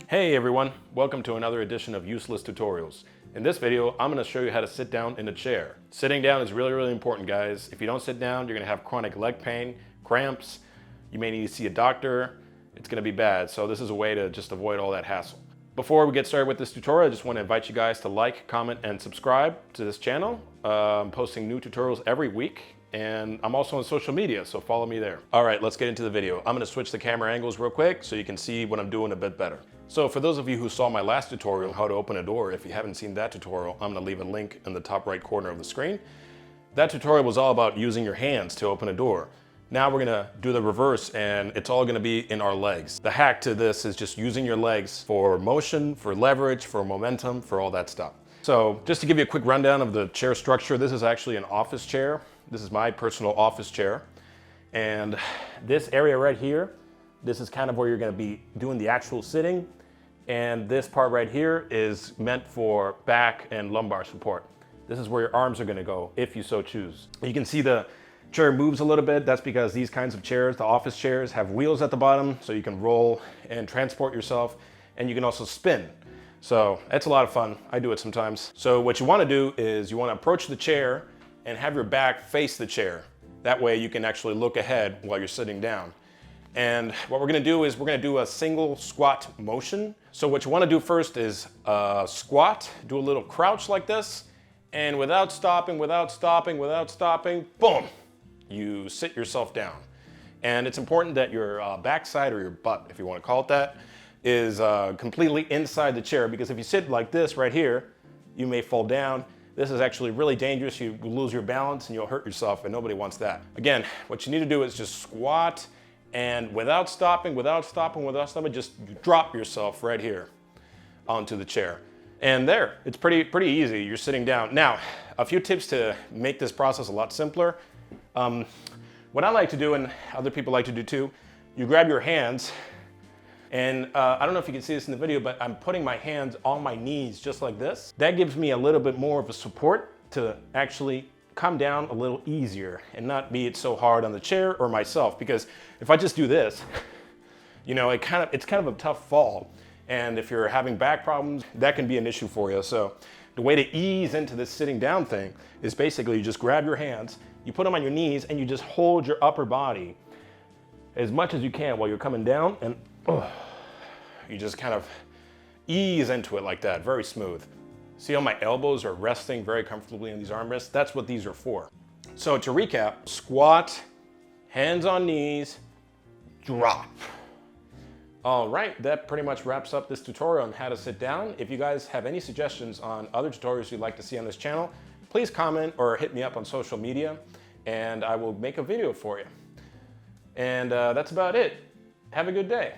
Hey everyone, welcome to another edition of Useless Tutorials. In this video, I'm going to show you how to sit down in a chair. Sitting down is really important, guys. If you don't sit down, you're going to have chronic leg pain, cramps, you may need to see a doctor. It's going to be bad, so this is a way to just avoid all that hassle. Before we get started with this tutorial, I just want to invite you guys to like, comment, and subscribe to this channel. I'm posting new tutorials every week, and I'm also on social media, so follow me there. All right, let's get into the video. I'm going to switch the camera angles real quick so you can see what I'm doing a bit better. So for those of you who saw my last tutorial, how to open a door, if you haven't seen that tutorial, I'm going to leave a link in the top right corner of the screen. That tutorial was all about using your hands to open a door. Now we're going to do the reverse, and it's all going to be in our legs. The hack to this is just using your legs for motion, for leverage, for momentum, for all that stuff. So just to give you a quick rundown of the chair structure, this is actually an office chair. This is my personal office chair. And this area right here, this is kind of where you're going to be doing the actual sitting. And this part right here is meant for back and lumbar support. This is where your arms are going to go if you so choose. You can see the chair moves a little bit. That's because these kinds of chairs, the office chairs, have wheels at the bottom so you can roll and transport yourself, and you can also spin. So it's a lot of fun. I do it sometimes. So what you want to do is you want to approach the chair and have your back face the chair. That way you can actually look ahead while you're sitting down. And what we're going to do is we're going to do a single squat motion. So what you want to do first is squat, do a little crouch like this, and without stopping, boom, you sit yourself down. And it's important that your backside, or your butt, if you want to call it that, is completely inside the chair, because if you sit like this right here, you may fall down. This is actually really dangerous. You lose your balance and you'll hurt yourself, and nobody wants that. Again, what you need to do is just squat, and without stopping, just drop yourself right here onto the chair. And there, it's pretty easy. You're sitting down. Now, a few tips to make this process a lot simpler. What I like to do, and other people like to do too, you grab your hands, and I don't know if you can see this in the video, but I'm putting my hands on my knees just like this. That gives me a little bit more of a support to actually come down a little easier and not be so hard on the chair or myself, because if I just do this, you know, it's kind of a tough fall. And if you're having back problems, that can be an issue for you. So the way to ease into this sitting down thing is basically you just grab your hands, you put them on your knees, and you just hold your upper body as much as you can while you're coming down, and you just kind of ease into it like that, very smooth. See how my elbows are resting very comfortably in these armrests? That's what these are for. So to recap, squat, hands on knees, drop. All right, that pretty much wraps up this tutorial on how to sit down. If you guys have any suggestions on other tutorials you'd like to see on this channel, please comment or hit me up on social media, and I will make a video for you. And that's about it. Have a good day.